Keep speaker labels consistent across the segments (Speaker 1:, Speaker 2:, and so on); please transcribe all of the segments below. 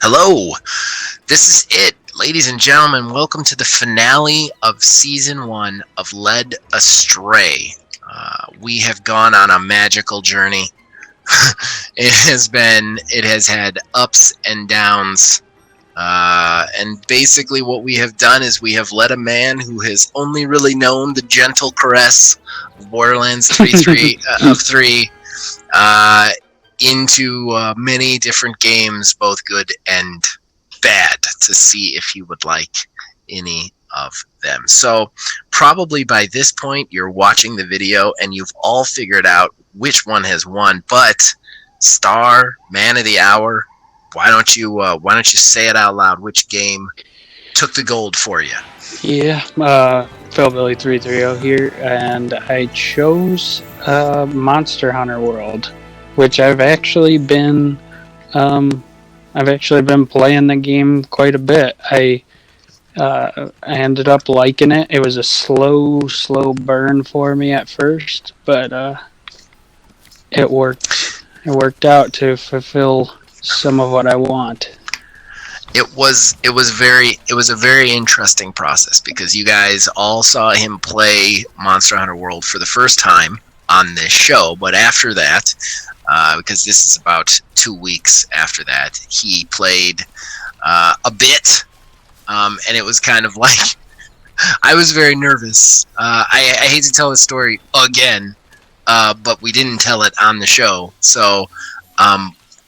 Speaker 1: Hello, this is it, ladies and gentlemen. Welcome to the finale of Season 1 of Led Astray. We have gone on a magical journey. It has had ups and downs. And basically what we have done is we have led a man who has only really known the gentle caress of Borderlands 3 into many different games, both good and bad, to see if you would like any of them. So probably by this point you're watching the video and you've all figured out which one has won, but Star, Man of the Hour, why don't you say it out loud? Which game took the gold for you?
Speaker 2: Yeah, Philbilly 330 here, and I chose Monster Hunter World, which I've actually been playing the game quite a bit. I ended up liking it. It was a slow burn for me at first, but it worked. It worked out to fulfill some of what I want.
Speaker 1: It was a very interesting process because you guys all saw him play Monster Hunter World for the first time on this show, but after that, because this is about 2 weeks after that, he played a bit, and it was kind of like I was very nervous. I hate to tell the story again, but we didn't tell it on the show, so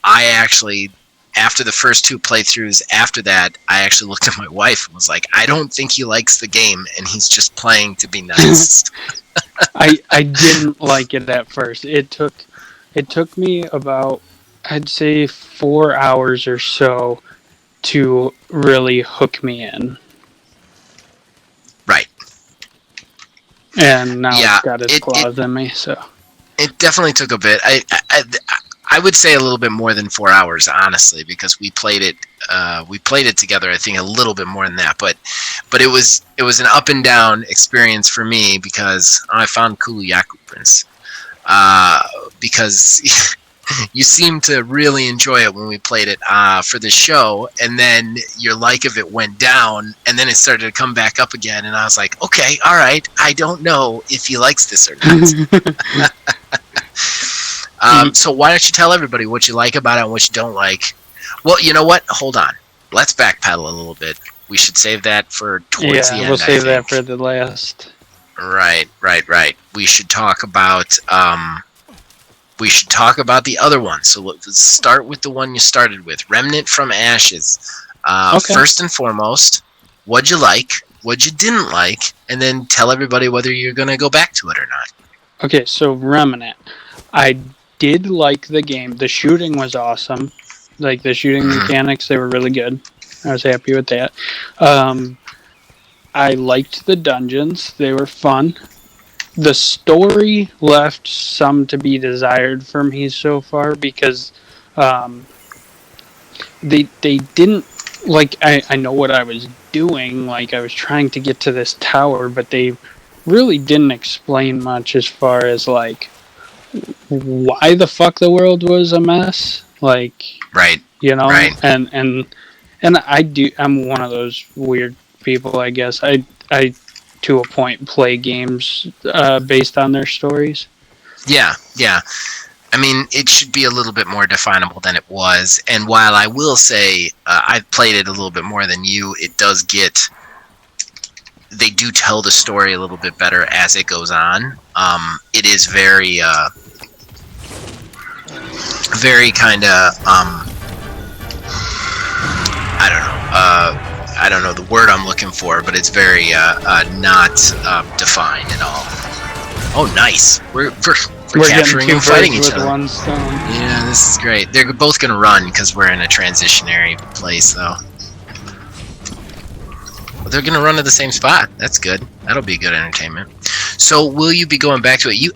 Speaker 1: I actually, after the first 2 playthroughs after that, I actually looked at my wife and was like, I don't think he likes the game, and he's just playing to be nice.
Speaker 2: I didn't like it at first. It took me about, I'd say, 4 hours or so to really hook me in.
Speaker 1: Right.
Speaker 2: And now it's got its claws in me, so.
Speaker 1: It definitely took a bit. I would say a little bit more than 4 hours, honestly, because we played it together. I think a little bit more than that, but it was an up and down experience for me because I found Kuluyaku Prince, because you seemed to really enjoy it when we played it for the show, and then your like of it went down, and then it started to come back up again, and I was like, okay, all right, I don't know if he likes this or not. So why don't you tell everybody what you like about it and what you don't like? Well, you know what? Hold on. Let's backpedal a little bit. We should save that for towards the end.
Speaker 2: We'll save that for the last.
Speaker 1: Right. We should talk about the other one. So let's start with the one you started with, Remnant from Ashes. Okay. First and foremost, what'd you like? What you didn't like? And then tell everybody whether you're going to go back to it or not.
Speaker 2: Okay, so Remnant. I did like the game. The shooting was awesome. Like, the shooting mechanics, they were really good. I was happy with that. I liked the dungeons. They were fun. The story left some to be desired for me so far because they didn't, like, I know what I was doing. Like, I was trying to get to this tower, but they really didn't explain much as far as, like, why the fuck the world was a mess, like,
Speaker 1: right,
Speaker 2: you know,
Speaker 1: right.
Speaker 2: and I'm one of those weird people, I guess. I to a point play games based on their stories. Yeah.
Speaker 1: I mean, it should be a little bit more definable than it was, and while I will say I've played it a little bit more than you, they do tell the story a little bit better as it goes on. It is very kind of, I don't know the word I'm looking for, but it's very not defined at all. Oh, nice. We're capturing and fighting each other.
Speaker 2: One stone.
Speaker 1: Yeah, this is great. They're both going to run because we're in a transitionary place, though. They're going to run to the same spot. That's good. That'll be good entertainment. So will you be going back to it?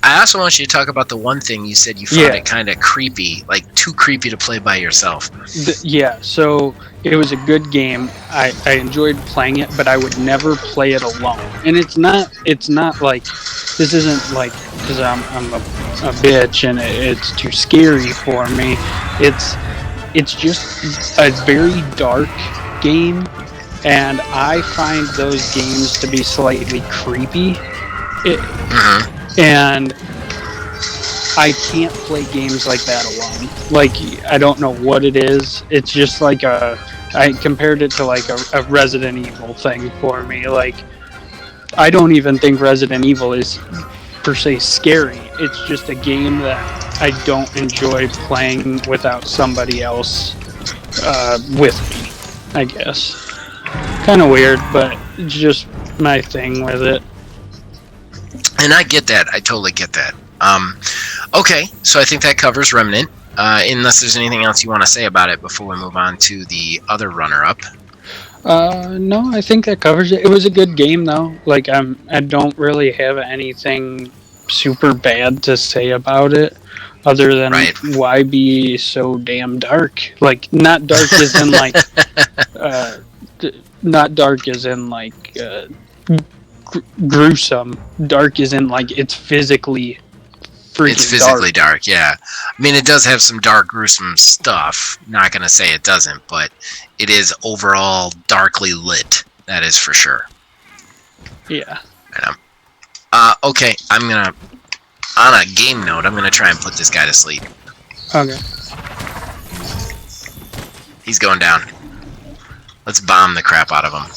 Speaker 1: I also want you to talk about the one thing you said you found it kind of creepy, like too creepy to play by yourself.
Speaker 2: So it was a good game. I enjoyed playing it, but I would never play it alone. And it's not like, this isn't like because I'm a bitch and it's too scary for me. It's it's just a very dark game, and I find those games to be slightly creepy. And I can't play games like that alone. Like, I don't know what it is. It's just like I compared it to like a Resident Evil thing for me. Like, I don't even think Resident Evil is per se scary. It's just a game that I don't enjoy playing without somebody else with me, I guess. Kind of weird, but it's just my thing with it.
Speaker 1: And I get that. I totally get that. Okay, so I think that covers Remnant. Unless there's anything else you want to say about it before we move on to the other runner-up.
Speaker 2: No, I think that covers it. It was a good game, though. Like, I don't really have anything super bad to say about it, other than why be so damn dark? Like, not dark as in like, not dark as in like gruesome. Dark as in like it's physically.
Speaker 1: It's physically dark, yeah. I mean, it does have some dark, gruesome stuff. Not going to say it doesn't, but it is overall darkly lit. That is for sure.
Speaker 2: Yeah.
Speaker 1: Okay, I'm going to... On a game note, I'm going to try and put this guy to sleep.
Speaker 2: Okay.
Speaker 1: He's going down. Let's bomb the crap out of him.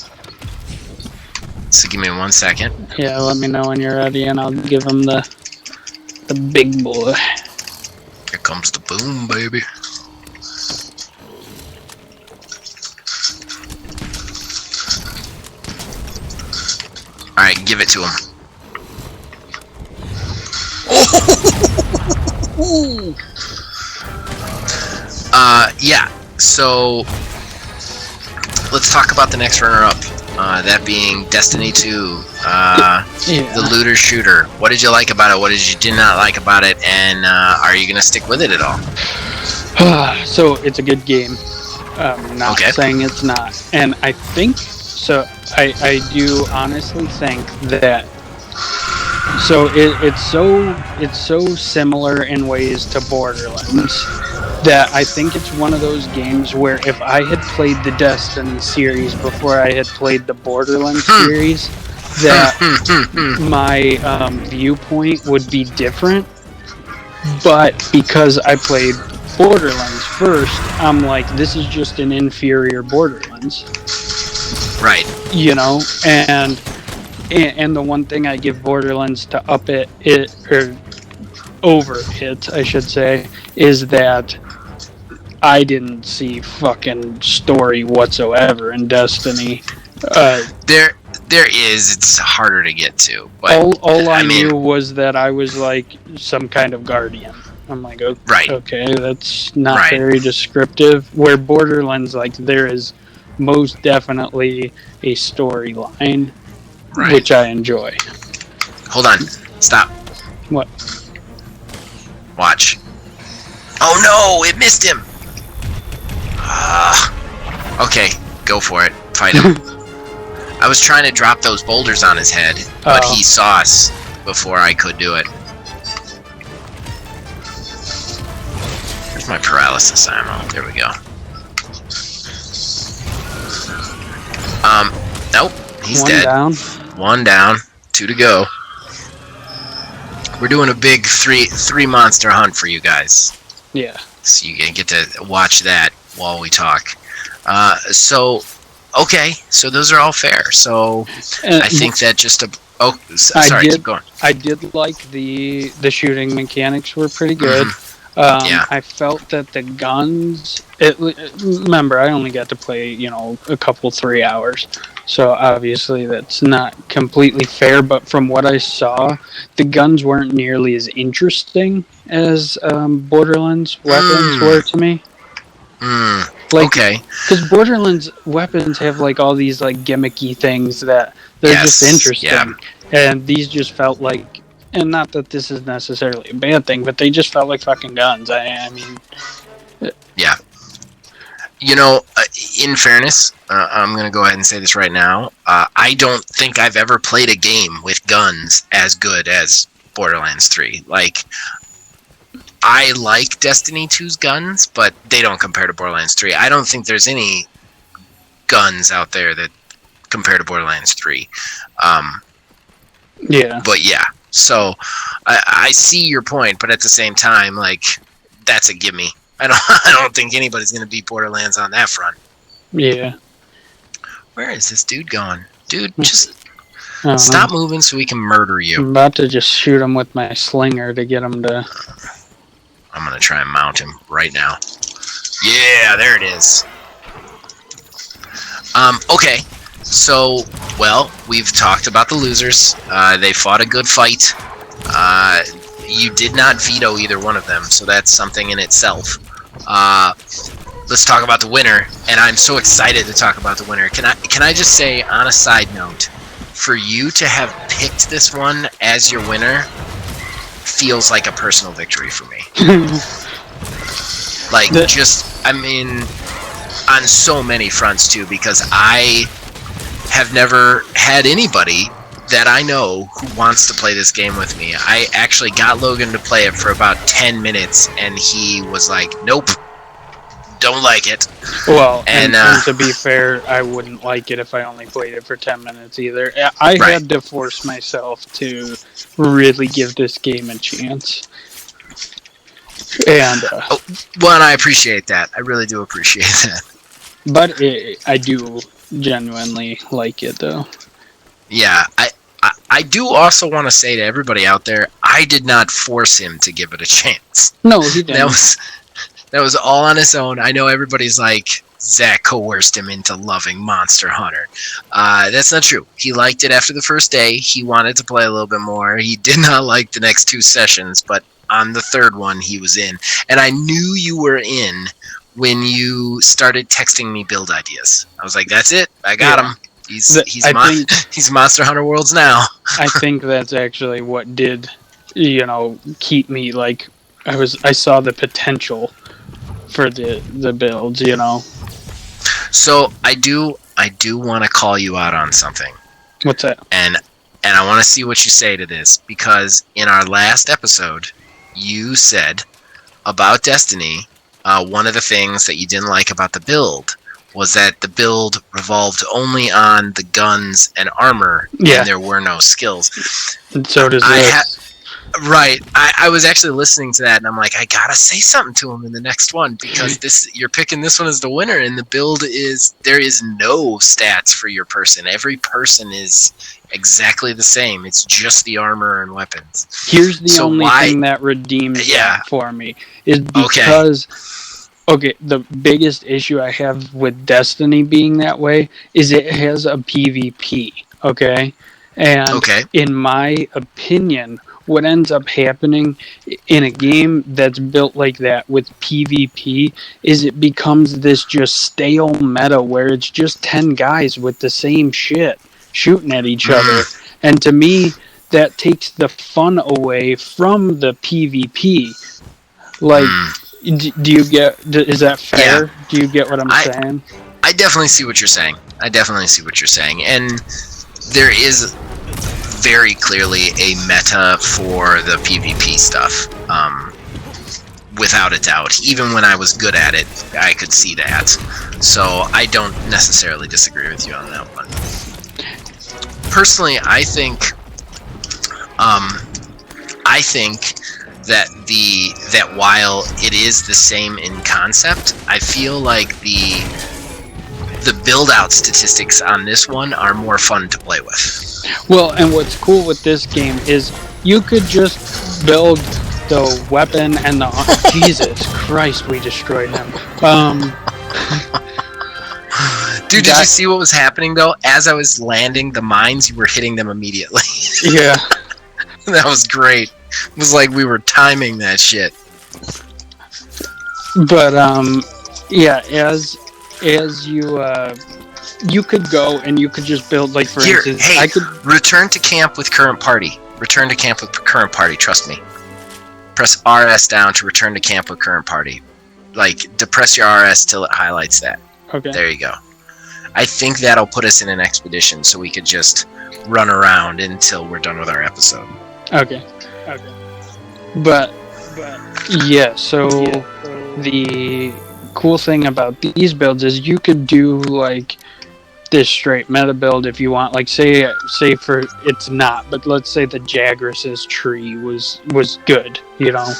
Speaker 1: So give me 1 second.
Speaker 2: Yeah, let me know when you're ready, and I'll give him the big boy.
Speaker 1: Here comes the boom, baby. Alright, give it to him. Yeah, so let's talk about the next runner-up. That being Destiny 2, the looter shooter. What did you like about it? What did you did not like about it? And are you gonna stick with it at all?
Speaker 2: So it's a good game. Not saying it's not, and I think so. I do honestly think that. So it's so similar in ways to Borderlands that I think it's one of those games where if I had played the Destiny series before I had played the Borderlands series, that my viewpoint would be different. But because I played Borderlands first, I'm like, this is just an inferior Borderlands.
Speaker 1: Right.
Speaker 2: You know, and the one thing I give Borderlands to up it or over it, I should say, is that I didn't see fucking story whatsoever in Destiny.
Speaker 1: There is. It's harder to get to. But
Speaker 2: all I knew was that I was like some kind of guardian. I'm like, okay, that's not very descriptive. Where Borderlands, like, there is most definitely a storyline. Right. Which I enjoy.
Speaker 1: Hold on. Stop.
Speaker 2: What?
Speaker 1: Watch. Oh no! It missed him! Okay, go for it. Fight him. I was trying to drop those boulders on his head, but he saw us before I could do it. Where's my paralysis ammo? There we go. Nope. He's dead.
Speaker 2: Down.
Speaker 1: 1 down, 2 to go. We're doing a big three monster hunt for you guys.
Speaker 2: Yeah.
Speaker 1: So you get to watch that while we talk. So those are all fair. So I think that just keep going.
Speaker 2: I did like the shooting mechanics were pretty good. I felt that the guns. Remember, I only got to play, a couple 3 hours. So obviously that's not completely fair, but from what I saw, the guns weren't nearly as interesting as Borderlands weapons were to me. Because Borderlands weapons have like all these like gimmicky things that they're just interesting, and these just felt like, and not that this is necessarily a bad thing, but they just felt like fucking guns. I mean,
Speaker 1: yeah. In fairness, I'm going to go ahead and say this right now. I don't think I've ever played a game with guns as good as Borderlands 3. Like, I like Destiny 2's guns, but they don't compare to Borderlands 3. I don't think there's any guns out there that compare to Borderlands 3.
Speaker 2: Yeah.
Speaker 1: But yeah, so I see your point, but at the same time, like, that's a gimme. I don't think anybody's gonna beat Borderlands on that front.
Speaker 2: Yeah.
Speaker 1: Where is this dude going? Dude, just stop moving so we can murder you.
Speaker 2: I'm about to just shoot him with my slinger to get him to...
Speaker 1: I'm gonna try and mount him right now. Yeah, there it is. Okay. So, well, we've talked about the losers. They fought a good fight. You did not veto either one of them, so that's something in itself. Let's talk about the winner, and I'm so excited to talk about the winner. Can I just say, on a side note, for you to have picked this one as your winner feels like a personal victory for me. Like, I mean, on so many fronts too, because I have never had anybody that I know who wants to play this game with me. I actually got Logan to play it for about 10 minutes, and he was like, nope, don't like it.
Speaker 2: Well, and to be fair, I wouldn't like it if I only played it for 10 minutes either. I had to force myself to really give this game a chance. And
Speaker 1: well, and I appreciate that. I really do appreciate that.
Speaker 2: But I do genuinely like it, though.
Speaker 1: Yeah, I do also want to say to everybody out there, I did not force him to give it a chance.
Speaker 2: No, he didn't.
Speaker 1: That was all on his own. I know everybody's like, Zach coerced him into loving Monster Hunter. That's not true. He liked it after the first day. He wanted to play a little bit more. He did not like the next 2 sessions, but on the third one, he was in. And I knew you were in when you started texting me build ideas. I was like, that's it. I got him. He's Monster Hunter Worlds now.
Speaker 2: I think that's actually what did, keep me, like, I saw the potential for the builds,
Speaker 1: So I do want to call you out on something.
Speaker 2: What's that?
Speaker 1: And I want to see what you say to this, because in our last episode, you said about Destiny, one of the things that you didn't like about the build was that the build revolved only on the guns and armor, and there were no skills.
Speaker 2: And so does this.
Speaker 1: Right. I was actually listening to that, and I'm like, I gotta say something to him in the next one, because you're picking this one as the winner, and the build there is no stats for your person. Every person is exactly the same. It's just the armor and weapons.
Speaker 2: Here's the only thing that redeems that for me is because the biggest issue I have with Destiny being that way is it has a PvP. Okay, and in my opinion, what ends up happening in a game that's built like that with PvP is it becomes this just stale meta where it's just 10 guys with the same shit shooting at each other. And to me, that takes the fun away from the PvP. Like, do you get, is that fair? Yeah. Do you get what I'm saying?
Speaker 1: I definitely see what you're saying. And there is very clearly a meta for the PvP stuff, without a doubt. Even when I was good at it, I could see that. So I don't necessarily disagree with you on that one. Personally, I think that while it is the same in concept, I feel like the build-out statistics on this one are more fun to play with.
Speaker 2: Well, and what's cool with this game is you could just build the weapon and the... Jesus Christ, we destroyed him.
Speaker 1: Dude, did you see what was happening, though? As I was landing the mines, you were hitting them immediately.
Speaker 2: Yeah.
Speaker 1: That was great. It was like we were timing that shit.
Speaker 2: But, yeah, as you could go and you could just build, like, for instance...
Speaker 1: Hey, I could return to camp with current party. Trust me. Press RS down to return to camp with current party. Like, depress your RS till it highlights that. Okay. There you go. I think that'll put us in an expedition so we could just run around until we're done with our episode.
Speaker 2: Okay. But Yeah, so the cool thing about these builds is you could do like this straight meta build if you want. Like say for it's not, but let's say the Jagris's tree was good, you know.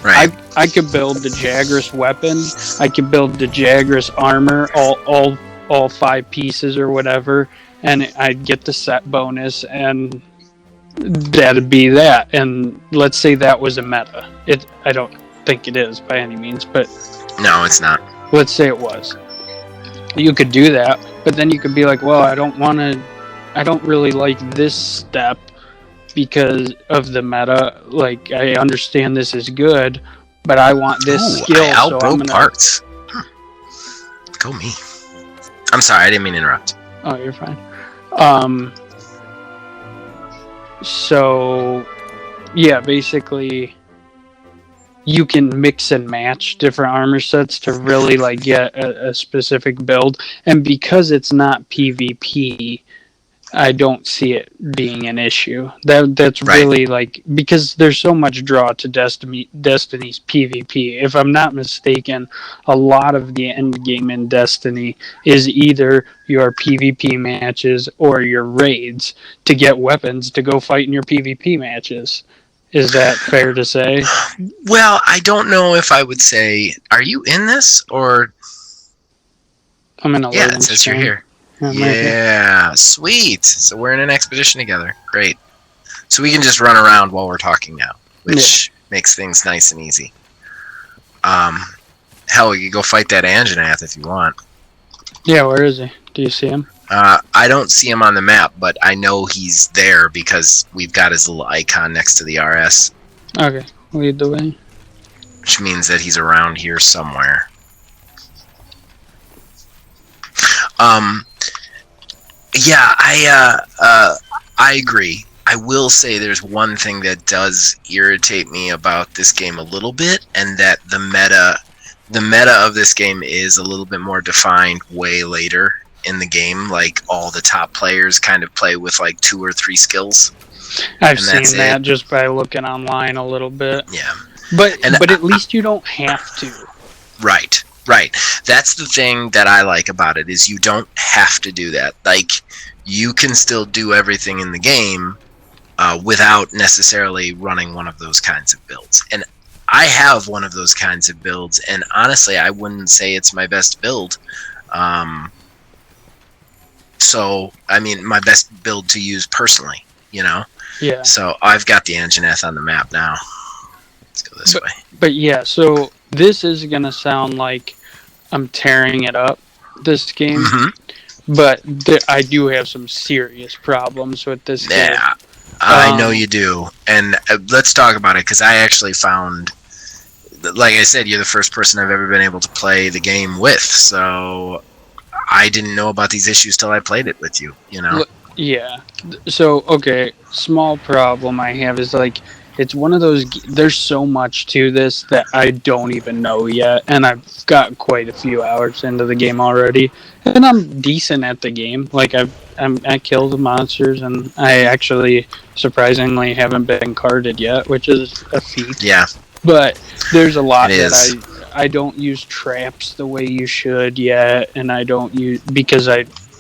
Speaker 1: Right.
Speaker 2: I could build the Jagras weapon, I could build the Jagras armor, all 5 pieces or whatever, and I'd get the set bonus, and that'd be that. And let's say that was a meta. I don't think it is by any means, but
Speaker 1: No, it's not.
Speaker 2: let's say it was. You could do that, but then you could be like, well, I don't really like this step because of the meta. Like, I understand this is good, but I want this skill.
Speaker 1: I outbroke parts. Go me. I'm sorry, I didn't mean to interrupt.
Speaker 2: Oh, you're fine. So, yeah, basically, you can mix and match different armor sets to really like get a specific build. And because it's not PvP, I don't see it being an issue. That's right. Really like, because there's so much draw to Destiny's PvP. If I'm not mistaken, a lot of the end game in Destiny is either your PvP matches or your raids to get weapons to go fight in your PvP matches. Is that fair to say?
Speaker 1: Well, I don't know if I would say. Are you in this or?
Speaker 2: I'm in a
Speaker 1: it says you're here. Yeah, sweet. So we're in an expedition together. Great. So we can just run around while we're talking now, which makes things nice and easy. Hell, you can go fight that Anjanath if you want.
Speaker 2: Yeah, where is he? Do you see him?
Speaker 1: I don't see him on the map, but I know he's there because we've got his little icon next to the RS.
Speaker 2: Okay, lead the way.
Speaker 1: Which means that he's around here somewhere. Yeah, I agree. I will say there's one thing that does irritate me about this game a little bit, and that the meta of this game is a little bit more defined way later in the game. Like, all the top players kind of play with like 2 or 3 skills.
Speaker 2: I've seen that just by looking online a little bit.
Speaker 1: Yeah.
Speaker 2: But at least you don't have to.
Speaker 1: Right. That's the thing that I like about it, is you don't have to do that. Like, you can still do everything in the game without necessarily running one of those kinds of builds. And I have one of those kinds of builds, and honestly, I wouldn't say it's my best build. So, I mean, my best build to use personally, you know?
Speaker 2: Yeah.
Speaker 1: So, I've got the Anjanath on the map now. Let's go this way.
Speaker 2: But yeah, so this is going to sound like I'm tearing it up, this game. Mm-hmm. But I do have some serious problems with this game.
Speaker 1: Yeah, I know you do. And let's talk about it, because I actually found, like I said, you're the first person I've ever been able to play the game with. So I didn't know about these issues till I played it with you, you know?
Speaker 2: Yeah. So, okay, small problem I have is, like, it's one of those, there's so much to this that I don't even know yet, and I've got quite a few hours into the game already, and I'm decent at the game. Like, I kill the monsters, and I actually, surprisingly, haven't been carded yet, which is a feat.
Speaker 1: Yeah.
Speaker 2: But there's a lot that I don't use traps the way you should yet, and I don't use, because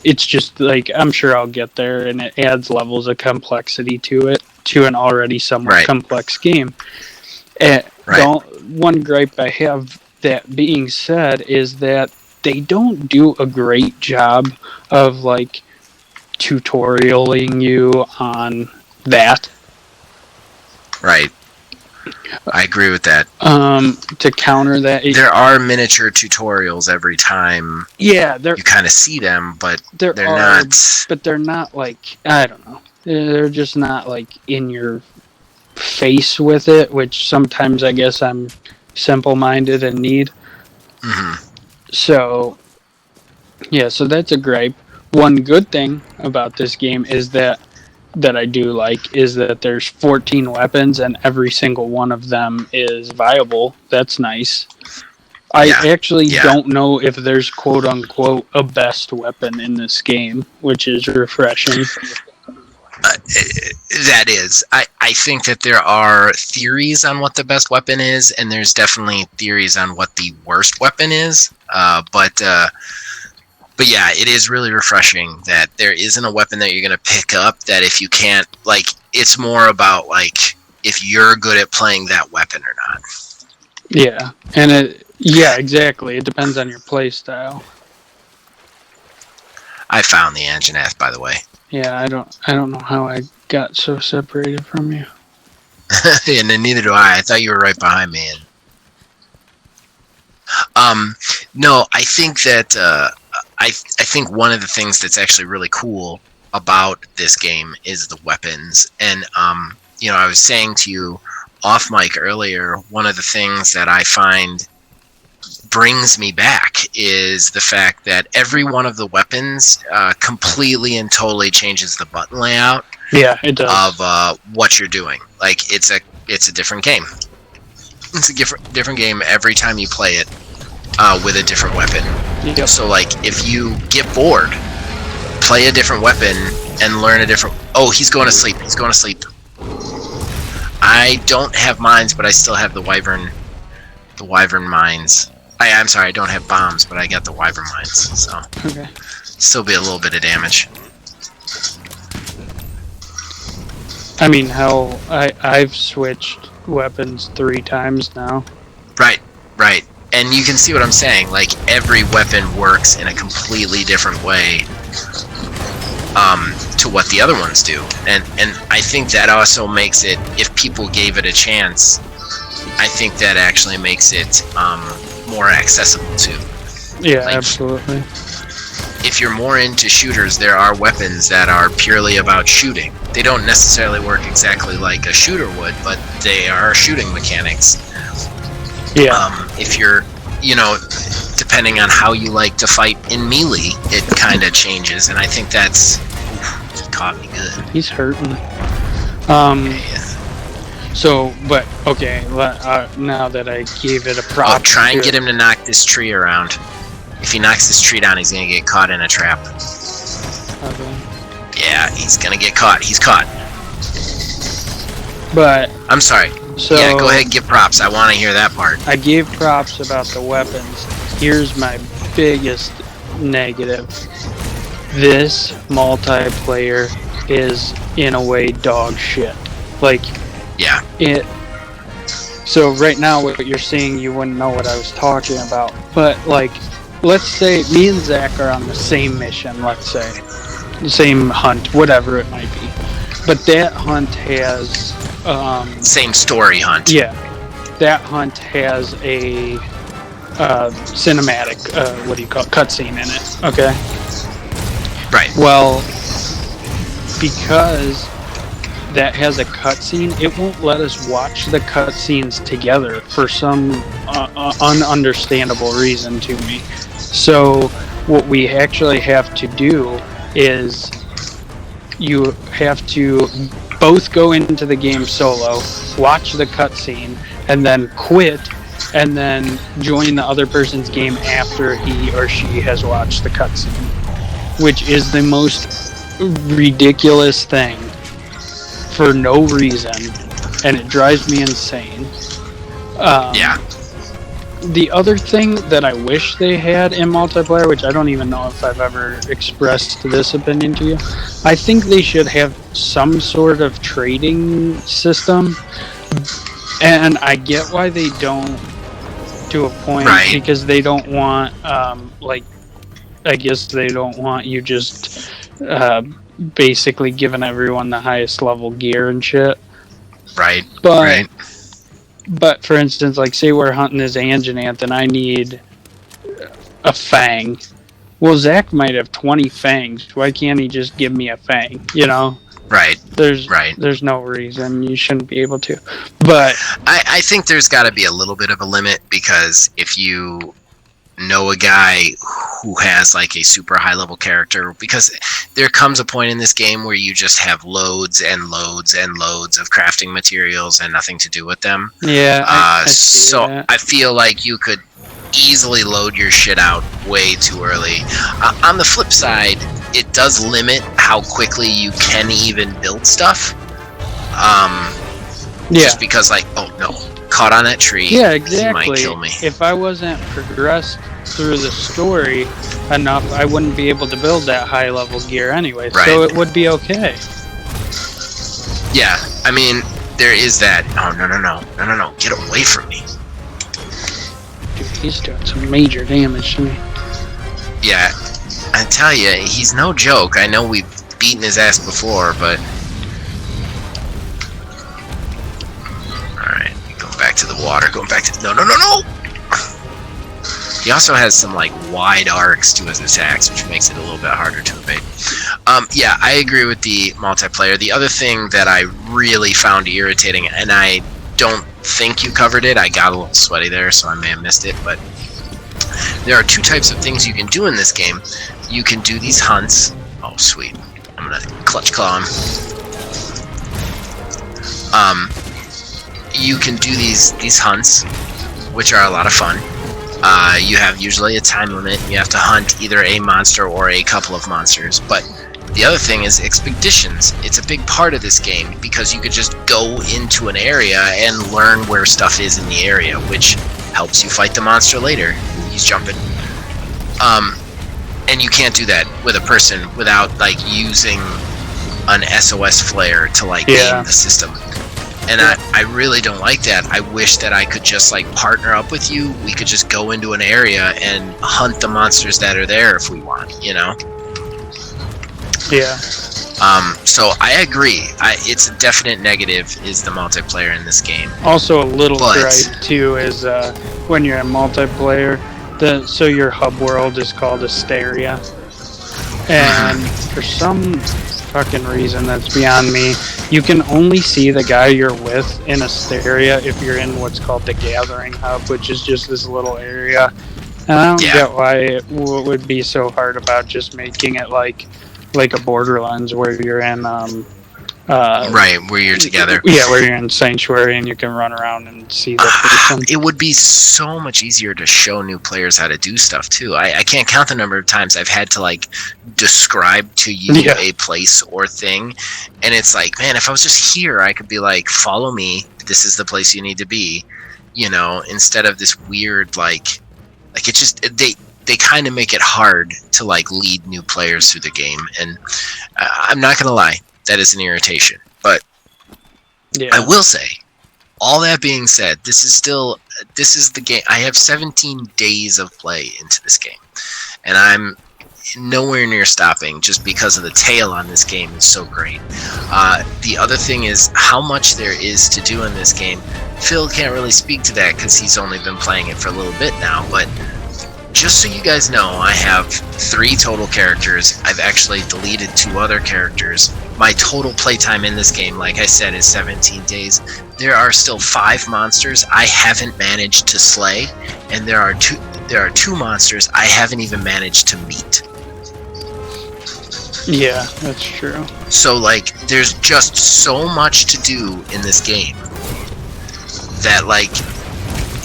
Speaker 2: it's just, like, I'm sure I'll get there, and it adds levels of complexity to it, to an already somewhat complex game. One gripe I have, that being said, is that they don't do a great job of, like, tutorialing you on that.
Speaker 1: Right. I agree with that.
Speaker 2: To counter that,
Speaker 1: there are miniature tutorials every time.
Speaker 2: Yeah, you
Speaker 1: kind of see them, but they're not.
Speaker 2: But they're not, like, I don't know. They're just not, like, in your face with it, which sometimes I guess I'm simple-minded and need.
Speaker 1: Mm-hmm.
Speaker 2: So, yeah, so that's a gripe. One good thing about this game is that I do like is that there's 14 weapons and every single one of them is viable. That's nice. I actually don't know if there's quote-unquote a best weapon in this game, which is refreshing.
Speaker 1: That is. I think that there are theories on what the best weapon is, and there's definitely theories on what the worst weapon is. But yeah, it is really refreshing that there isn't a weapon that you're going to pick up that if you can't, like, it's more about, like, if you're good at playing that weapon or not.
Speaker 2: Yeah, and yeah, exactly. It depends on your play style.
Speaker 1: I found the Anjanath, by the way.
Speaker 2: Yeah, I don't know how I got so separated from you.
Speaker 1: And then neither do I. I thought you were right behind me. No, I think that I think one of the things that's actually really cool about this game is the weapons. And I was saying to you off mic earlier, one of the things that I find brings me back is the fact that every one of the weapons completely and totally changes the button layout.
Speaker 2: Yeah, it does.
Speaker 1: Of what you're doing. Like it's a different game. It's a different game every time you play it with a different weapon.
Speaker 2: Yep.
Speaker 1: So like if you get bored, play a different weapon and learn a different. Oh, he's going to sleep. He's going to sleep. I don't have mines, but I still have the wyvern mines. I'm sorry, I don't have bombs, but I got the wyvern mines, so
Speaker 2: Okay.
Speaker 1: still be a little bit of damage.
Speaker 2: I mean, hell, I've switched weapons 3 times now.
Speaker 1: Right. And you can see what I'm saying. Like every weapon works in a completely different way to what the other ones do, and I think that also makes it. If people gave it a chance, I think that actually makes it more accessible too.
Speaker 2: Yeah,
Speaker 1: like,
Speaker 2: absolutely.
Speaker 1: If you're more into shooters, there are weapons that are purely about shooting. They don't necessarily work exactly like a shooter would, but they are shooting mechanics.
Speaker 2: Yeah.
Speaker 1: If you're, depending on how you like to fight in melee, it kind of changes, and I think that's caught me good.
Speaker 2: He's hurting.
Speaker 1: Yeah.
Speaker 2: So, but okay, now that I gave it a prop,
Speaker 1: I'll try and get him to knock this tree around. If he knocks this tree down, he's gonna get caught in a trap.
Speaker 2: Okay.
Speaker 1: Yeah, he's gonna get caught. He's caught.
Speaker 2: But
Speaker 1: I'm sorry.
Speaker 2: so
Speaker 1: Yeah, go ahead and give props. I want to hear that part.
Speaker 2: I gave props about the weapons. Here's my biggest negative. This multiplayer is in a way dog shit. Like
Speaker 1: Yeah.
Speaker 2: So right now what you're seeing, you wouldn't know what I was talking about. But like, let's say me and Zach are on the same mission, let's say. The same hunt, whatever it might be. But that hunt has
Speaker 1: Same story hunt.
Speaker 2: yeah. That hunt has a cinematic cutscene in it. Okay?
Speaker 1: Right.
Speaker 2: Well, because that has a cutscene, it won't let us watch the cutscenes together for some ununderstandable reason to me. So what we actually have to do is you have to both go into the game solo, watch the cutscene, and then quit, and then join the other person's game after he or she has watched the cutscene, which is the most ridiculous thing for no reason, and it drives me insane.
Speaker 1: Yeah.
Speaker 2: The other thing that I wish they had in multiplayer, which I don't even know if I've ever expressed this opinion to you, I think they should have some sort of trading system. And I get why they don't, to a point,
Speaker 1: Right.
Speaker 2: because they don't want, I guess they don't want you just basically giving everyone the highest level gear and shit.
Speaker 1: Right.
Speaker 2: But
Speaker 1: Right.
Speaker 2: But for instance, like say we're hunting this Anjanath and I need a fang. Well, Zach might have 20 fangs. Why can't he just give me a fang?
Speaker 1: Right.
Speaker 2: There's no reason you shouldn't be able to. But
Speaker 1: I think there's got to be a little bit of a limit, because if you know a guy who has like a super high level character, because there comes a point in this game where you just have loads and loads and loads of crafting materials and nothing to do with them.
Speaker 2: yeah, I see
Speaker 1: So
Speaker 2: that.
Speaker 1: I feel like you could easily load your shit out way too early. On the flip side, it does limit how quickly you can even build stuff. Just because, like, oh no, caught on that tree.
Speaker 2: Yeah, exactly.
Speaker 1: He might kill me.
Speaker 2: If I wasn't progressed through the story enough, I wouldn't be able to build that high level gear anyway.
Speaker 1: Right.
Speaker 2: So it would be okay.
Speaker 1: Yeah, I mean, there is that. Oh no! Get away from me!
Speaker 2: Dude, he's doing some major damage to me.
Speaker 1: Yeah, I tell you, he's no joke. I know we've beaten his ass before, but. Alright, going back to the water, going back to... No! He also has some, like, wide arcs to his attacks, which makes it a little bit harder to evade. Yeah, I agree with the multiplayer. The other thing that I really found irritating, and I don't think you covered it, I got a little sweaty there, so I may have missed it, but there are two types of things you can do in this game. You can do these hunts. Oh, sweet. I'm gonna clutch claw him. You can do these hunts, which are a lot of fun. You have usually a time limit. You have to hunt either a monster or a couple of monsters. But the other thing is expeditions. It's a big part of this game because you could just go into an area and learn where stuff is in the area, which helps you fight the monster later. He's jumping. And you can't do that with a person without, like, using an SOS flare to, like, game the system. And I really don't like that. I wish that I could just, like, partner up with you. We could just go into an area and hunt the monsters that are there if we want, you know?
Speaker 2: Yeah.
Speaker 1: So I agree. It's a definite negative is the multiplayer in this game.
Speaker 2: Also a little gripe, too, is when you're in multiplayer, so your hub world is called Astray. And for some fucking reason that's beyond me, you can only see the guy you're with in Astray if you're in what's called the Gathering Hub, which is just this little area. And I don't get why it would be so hard about just making it like a Borderlands where you're in
Speaker 1: right, where you're together.
Speaker 2: Yeah, where you're in Sanctuary and you can run around and see the person.
Speaker 1: It would be so much easier to show new players how to do stuff too. I can't count the number of times I've had to, like, describe to you a place or thing, and it's like, man, if I was just here, I could be like, follow me, this is the place you need to be, you know, instead of this weird, like it just, they kind of make it hard to, like, lead new players through the game, and I'm not gonna lie, that is an irritation. But I will say, all that being said, this is the game. I have 17 days of play into this game, and I'm nowhere near stopping just because of the tail on this game is so great. The other thing is how much there is to do in this game. Phil can't really speak to that because he's only been playing it for a little bit now, but just so you guys know, I have 3 total characters. I've actually deleted 2 other characters. My total playtime in this game, like I said, is 17 days. There are still 5 monsters I haven't managed to slay, and there are two monsters I haven't even managed to meet.
Speaker 2: Yeah, that's true.
Speaker 1: So, like, there's just so much to do in this game that, like,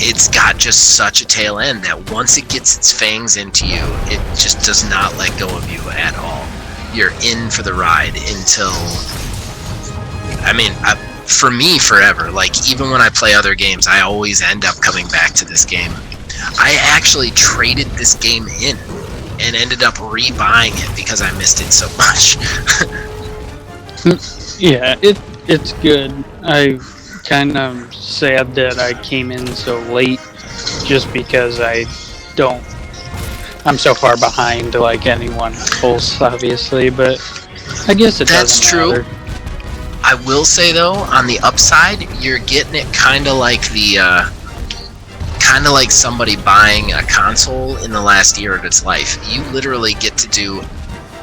Speaker 1: it's got just such a tail end that once it gets its fangs into you, it just does not let go of you at all. You're in for the ride until, I mean, for me, forever. Like, even when I play other games, I always end up coming back to this game. I actually traded this game in and ended up rebuying it because I missed it so much.
Speaker 2: Yeah, it's good. I'm kind of sad that I came in so late just because I'm so far behind like anyone else, obviously, but I guess
Speaker 1: That's true.
Speaker 2: matter.
Speaker 1: I will say though, on the upside, you're getting it kind of like somebody buying a console in the last year of its life. You literally get to do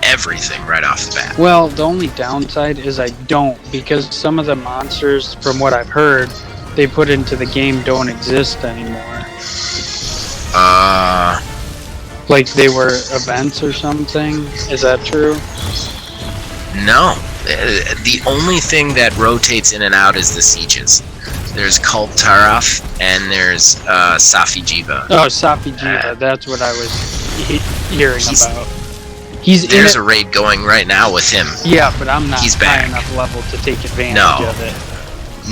Speaker 1: everything right off the bat.
Speaker 2: Well, the only downside is I don't, because some of the monsters, from what I've heard, they put into the game don't exist anymore. Like they were events or something? Is that true?
Speaker 1: No. The only thing that rotates in and out is the sieges. There's Cult Taroth and there's Safi Jiva.
Speaker 2: Oh, Safi Jiva. That's what I was hearing about.
Speaker 1: There's a raid going right now with him.
Speaker 2: Yeah, but I'm not
Speaker 1: He's
Speaker 2: high
Speaker 1: back.
Speaker 2: enough level to take advantage of it.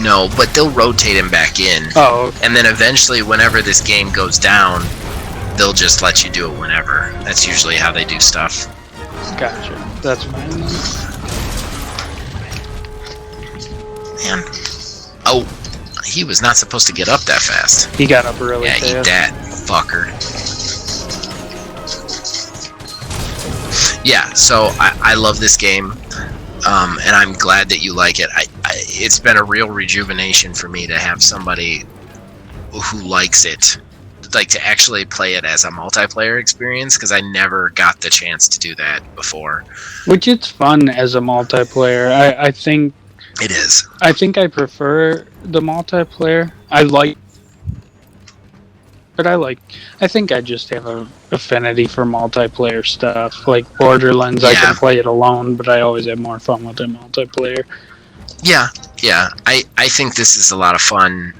Speaker 1: No, but they'll rotate him back in.
Speaker 2: Oh, okay.
Speaker 1: And then eventually, whenever this game goes down, they'll just let you do it whenever. That's usually how they do stuff.
Speaker 2: Gotcha. That's fine.
Speaker 1: Man. Oh, he was not supposed to get up that fast.
Speaker 2: He got up really fast.
Speaker 1: Yeah, eat that, fucker. Yeah, so I love this game, and I'm glad that you like it. It's been a real rejuvenation for me to have somebody who likes it, like to actually play it as a multiplayer experience, because I never got the chance to do that before.
Speaker 2: Which it's fun as a multiplayer. I think
Speaker 1: it is.
Speaker 2: I think I prefer the multiplayer. I think I just have an affinity for multiplayer stuff. Like Borderlands, I can play it alone, but I always have more fun with the multiplayer.
Speaker 1: Yeah. I think this is a lot of fun.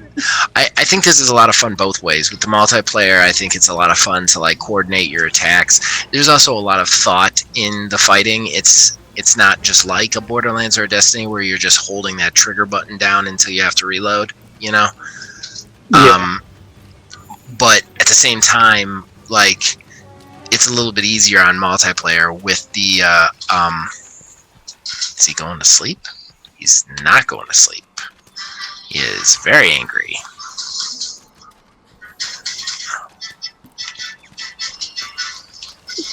Speaker 1: I think this is a lot of fun both ways. With the multiplayer, I think it's a lot of fun to like coordinate your attacks. There's also a lot of thought in the fighting. It's not just like a Borderlands or a Destiny where you're just holding that trigger button down until you have to reload, you know?
Speaker 2: Yeah.
Speaker 1: But at the same time, like, it's a little bit easier on multiplayer with the, is he going to sleep? He's not going to sleep. He is very angry.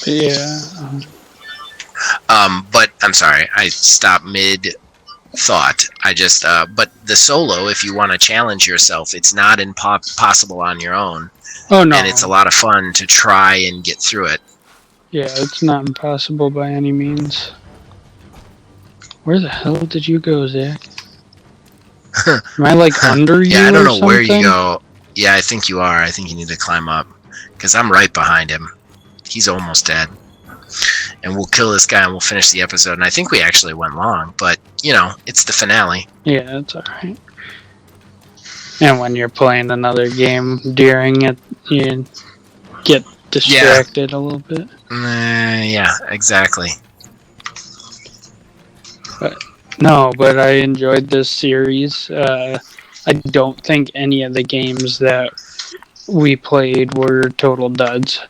Speaker 2: Yeah.
Speaker 1: But I'm sorry, I stopped mid thought. I just but the solo, if you want to challenge yourself, it's not possible on your own.
Speaker 2: Oh no.
Speaker 1: And it's a lot of fun to try and get through it.
Speaker 2: Yeah, it's not impossible by any means. Where the hell did you go, Zach? Am I like under you?
Speaker 1: Yeah, I don't know
Speaker 2: something?
Speaker 1: where you go. Yeah, I think you are. I think you need to climb up because I'm right behind him. He's almost dead. And we'll kill this guy and we'll finish the episode. And I think we actually went long, but you know, it's the finale.
Speaker 2: Yeah, it's alright. And when you're playing another game during it, you get distracted a little bit.
Speaker 1: Yeah, exactly.
Speaker 2: But I enjoyed this series. I don't think any of the games that we played were total duds.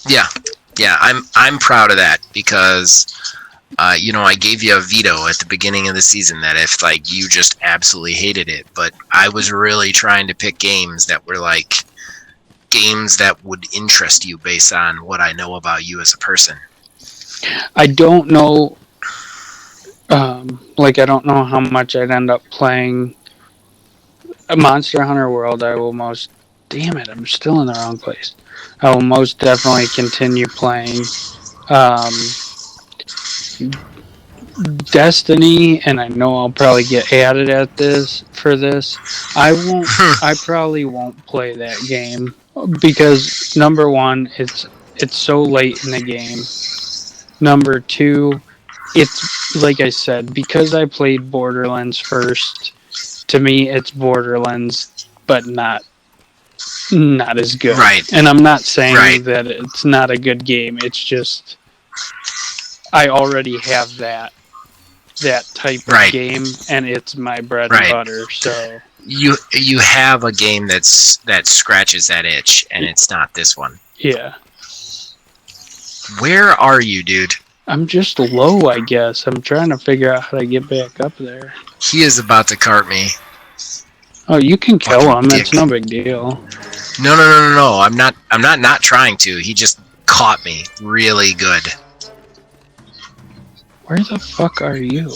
Speaker 1: Yeah, I'm proud of that because, you know, I gave you a veto at the beginning of the season that if like you just absolutely hated it, but I was really trying to pick games that were like games that would interest you based on what I know about you as a person.
Speaker 2: I don't know, I don't know how much I'd end up playing Monster Hunter World. Damn it, I'm still in the wrong place. I will most definitely continue playing Destiny, and I know I'll probably get added at this. I probably won't play that game because number one, it's so late in the game. Number two, it's like I said, because I played Borderlands first. To me, it's Borderlands, but not as good.
Speaker 1: Right.
Speaker 2: And I'm not saying that it's not a good game. It's just I already have that type of game, and it's my bread and butter. So
Speaker 1: you have a game that scratches that itch, and it's not this one.
Speaker 2: Yeah.
Speaker 1: Where are you, dude?
Speaker 2: I'm just low, I guess. I'm trying to figure out how to get back up there.
Speaker 1: He is about to cart me.
Speaker 2: Oh, you can kill him. It's no big deal.
Speaker 1: No. I'm not trying to. He just caught me really good.
Speaker 2: Where the fuck are you?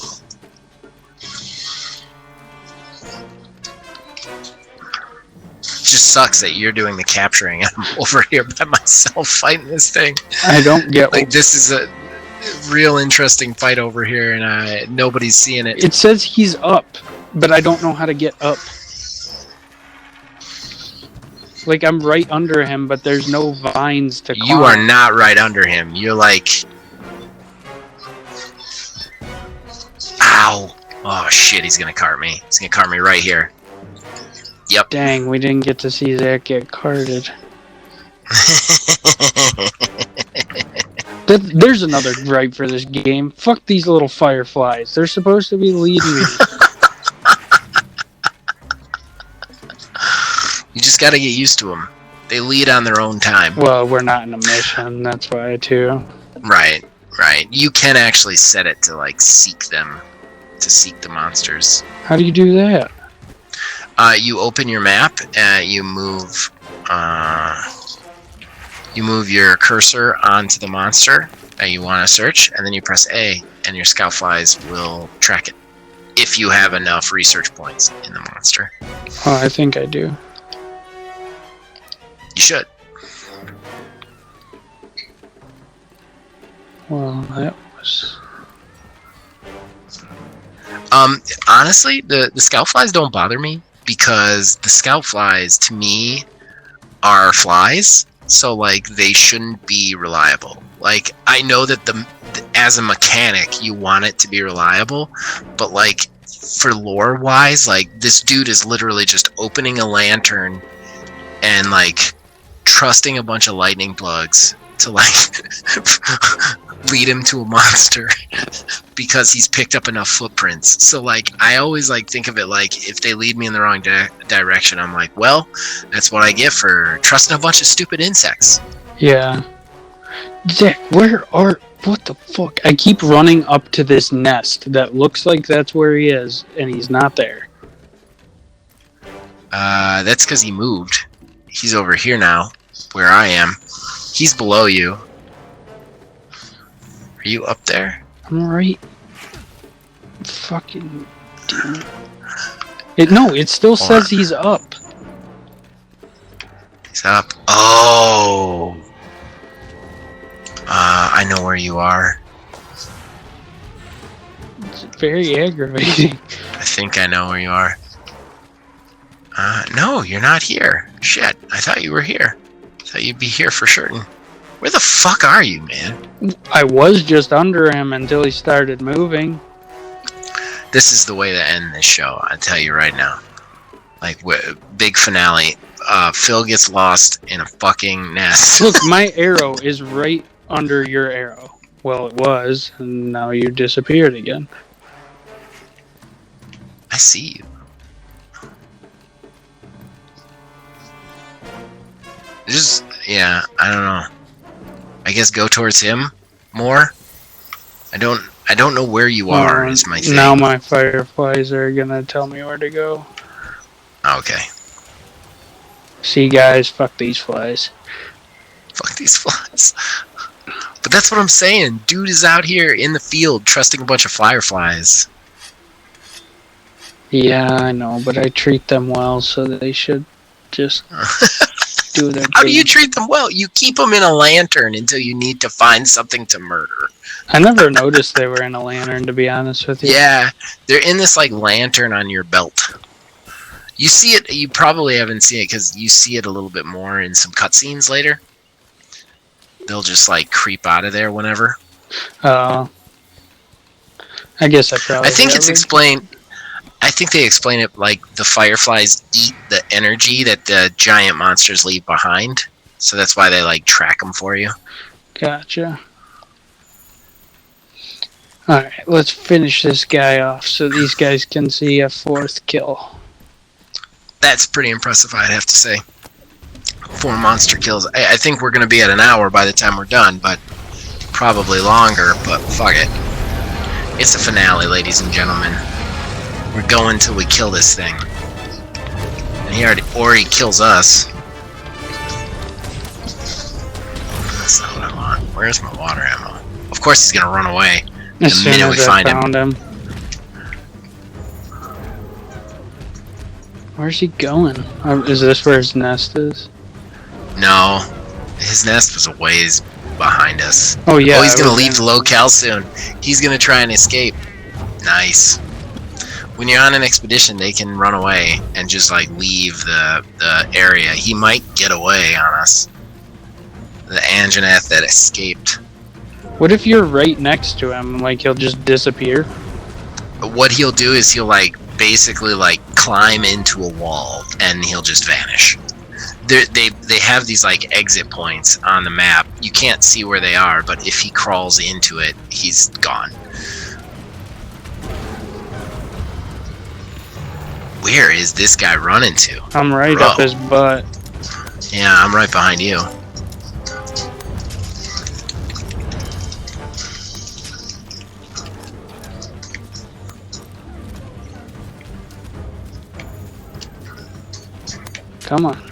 Speaker 1: Just sucks that you're doing the capturing. I'm over here by myself fighting this thing.
Speaker 2: I don't get
Speaker 1: like this is a real interesting fight over here, and nobody's seeing it.
Speaker 2: It says he's up, but I don't know how to get up. Like I'm right under him, but there's no vines to climb.
Speaker 1: You are not right under him. You're like, ow! Oh shit! He's gonna cart me. He's gonna cart me right here. Yep.
Speaker 2: Dang, we didn't get to see Zach get carted. There's another gripe for this game. Fuck these little fireflies. They're supposed to be leading me.
Speaker 1: You just got to get used to them. They lead on their own time.
Speaker 2: Well, we're not in a mission. That's why, too.
Speaker 1: Right. You can actually set it to, like, seek them. To seek the monsters.
Speaker 2: How do you do that?
Speaker 1: You open your map, you move your cursor onto the monster that you want to search, and then you press A, and your scout flies will track it. If you have enough research points in the monster.
Speaker 2: Oh, I think I do.
Speaker 1: You should.
Speaker 2: Well, that was...
Speaker 1: Honestly, the scout flies don't bother me, because the scout flies, to me, are flies, so, like, they shouldn't be reliable. Like, I know that as a mechanic, you want it to be reliable, but, like, for lore-wise, like, this dude is literally just opening a lantern and, like, trusting a bunch of lightning plugs to, like, lead him to a monster because he's picked up enough footprints. So, like, I always, like, think of it like, if they lead me in the wrong direction, I'm like, well, that's what I get for trusting a bunch of stupid insects.
Speaker 2: Yeah. Zach, what the fuck? I keep running up to this nest that looks like that's where he is, and he's not there.
Speaker 1: That's because he moved. He's over here now, where I am. He's below you. Are you up there?
Speaker 2: I'm right. Fucking damn it. No, it still says he's up.
Speaker 1: He's up. Oh! I know where you are.
Speaker 2: It's very aggravating.
Speaker 1: I think I know where you are. No, you're not here. Shit, I thought you were here. I thought you'd be here for certain. Where the fuck are you, man?
Speaker 2: I was just under him until he started moving.
Speaker 1: This is the way to end this show, I tell you right now. Like, big finale. Phil gets lost in a fucking nest.
Speaker 2: Look, my arrow is right under your arrow. Well, it was, and now you disappeared again.
Speaker 1: I see you. Just, yeah, I don't know. I guess go towards him more. I don't know where you are. Is my thing.
Speaker 2: Now my fireflies are gonna tell me where to go.
Speaker 1: Okay.
Speaker 2: See, guys, fuck these flies.
Speaker 1: Fuck these flies. But that's what I'm saying. Dude is out here in the field trusting a bunch of fireflies.
Speaker 2: Yeah, I know, but I treat them well, so they should just do their
Speaker 1: How
Speaker 2: thing.
Speaker 1: do you treat them well? You keep them in a lantern until you need to find something to murder.
Speaker 2: I never noticed they were in a lantern, to be honest with you.
Speaker 1: Yeah, they're in this, like, lantern on your belt. You see it, you probably haven't seen it because you see it a little bit more in some cutscenes later. They'll just, like, creep out of there whenever.
Speaker 2: I guess I probably...
Speaker 1: I think it's explained... I think they explain it like the fireflies eat the energy that the giant monsters leave behind. So that's why they, like, track them for you.
Speaker 2: Gotcha. Alright, let's finish this guy off so these guys can see a 4th kill.
Speaker 1: That's pretty impressive, I'd have to say. 4 monster kills. I think we're going to be at an hour by the time we're done, but probably longer, but fuck it. It's the finale, ladies and gentlemen. We're going till we kill this thing. And he kills us. That's not what I want. Where's my water ammo? Of course he's going to run away the minute we find him.
Speaker 2: Where's he going? Is this where his nest is?
Speaker 1: No. His nest was a ways behind us.
Speaker 2: Oh, yeah.
Speaker 1: Oh, he's going to leave the locale soon. He's going to try and escape. Nice. When you're on an expedition, they can run away and just, like, leave the area. He might get away on us. The Anjanath that escaped.
Speaker 2: What if you're right next to him? Like, he'll just disappear?
Speaker 1: What he'll do is he'll, like, basically, like, climb into a wall and he'll just vanish. they have these like exit points on the map. You can't see where they are, but if he crawls into it, he's gone. Where is this guy running to?
Speaker 2: I'm right
Speaker 1: Bro.
Speaker 2: up his butt.
Speaker 1: Yeah, I'm right behind you.
Speaker 2: Come on.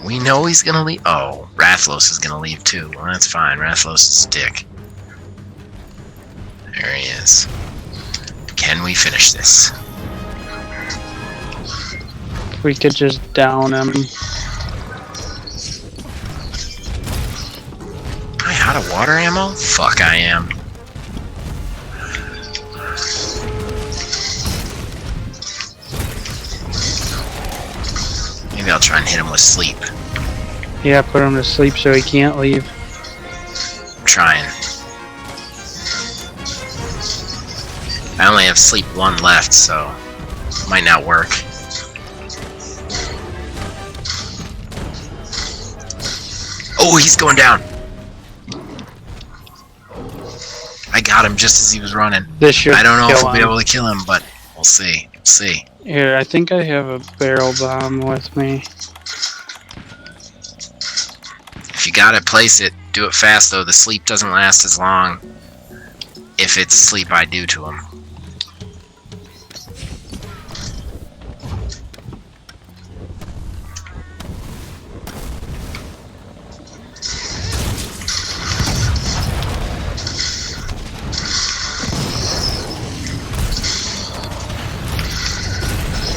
Speaker 1: We know he's gonna leave. Oh, Rathlos is gonna leave too. Well, that's fine. Rathlos is a dick. There he is. Can we finish this?
Speaker 2: We could just down him.
Speaker 1: Am I out of water ammo? Fuck, I am. Maybe I'll try and hit him with sleep.
Speaker 2: Yeah, put him to sleep so he can't leave.
Speaker 1: I'm trying. I only have sleep 1 left, so it might not work. Oh, he's going down. I got him just as he was running.
Speaker 2: This should
Speaker 1: I don't know if
Speaker 2: kill
Speaker 1: we'll be
Speaker 2: him.
Speaker 1: able to kill him, but we'll see. We'll see.
Speaker 2: Here, I think I have a barrel bomb with me.
Speaker 1: If you gotta place it, do it fast though. The sleep doesn't last as long if it's sleep I do to him.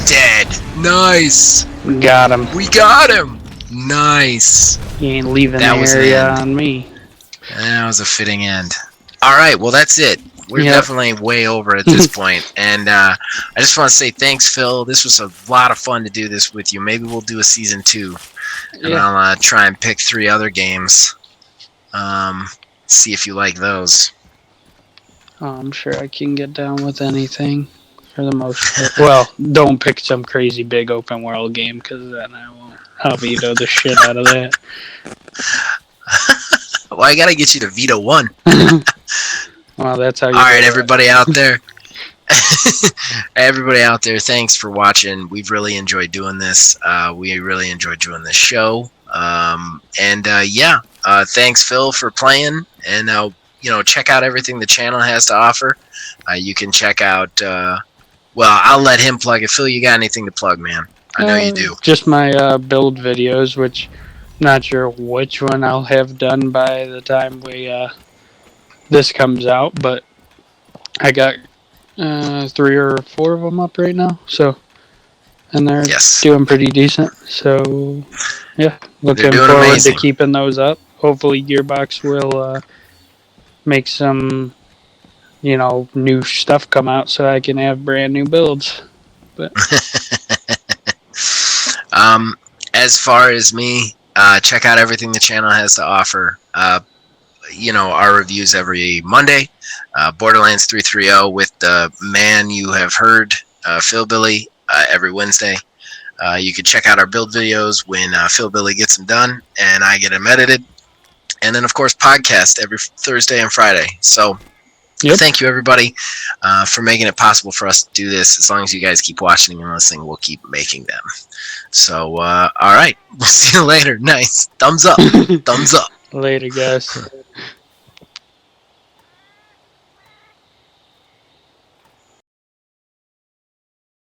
Speaker 1: Dead. Nice.
Speaker 2: Got him.
Speaker 1: We got him. Nice.
Speaker 2: He ain't leaving
Speaker 1: That
Speaker 2: the
Speaker 1: was the
Speaker 2: area
Speaker 1: end.
Speaker 2: on me.
Speaker 1: That was a fitting end. All right, well that's it. We're
Speaker 2: Yep.
Speaker 1: definitely way over at this point, and I just want to say thanks, Phil. This was a lot of fun to do this with you. Maybe we'll do a season 2, and
Speaker 2: Yeah.
Speaker 1: I'll try and pick 3 other games. See if you like those.
Speaker 2: Oh, I'm sure I can get down with anything for the most part. Well, don't pick some crazy big open world game, because then I won't. I'll veto the shit out of that.
Speaker 1: Well, I gotta get you to Veto 1.
Speaker 2: Well, that's how you
Speaker 1: All right,
Speaker 2: do it.
Speaker 1: everybody out there. Everybody out there, thanks for watching. We've really enjoyed doing this. We really enjoyed doing this show. Thanks, Phil, for playing. And check out everything the channel has to offer. You can check out. I'll let him plug it. Phil, you got anything to plug, man? I know you do.
Speaker 2: Just my build videos, which I'm not sure which one I'll have done by the time this comes out, but I got 3 or 4 of them up right now, so, and they're
Speaker 1: Yes.
Speaker 2: doing pretty decent. So yeah, looking
Speaker 1: doing
Speaker 2: forward
Speaker 1: amazing.
Speaker 2: to keeping those up. Hopefully Gearbox will make some new stuff come out so I can have brand new builds. But
Speaker 1: As far as me, check out everything the channel has to offer. Our reviews every Monday. Borderlands 330 with the man you have heard, Philbilly, every Wednesday. You can check out our build videos when Philbilly gets them done and I get them edited. And then, of course, podcast every Thursday and Friday. So Thank you, everybody, for making it possible for us to do this. As long as you guys keep watching and listening, we'll keep making them. So, all right. We'll see you later. Nice. Thumbs up. Thumbs up.
Speaker 2: later, guys.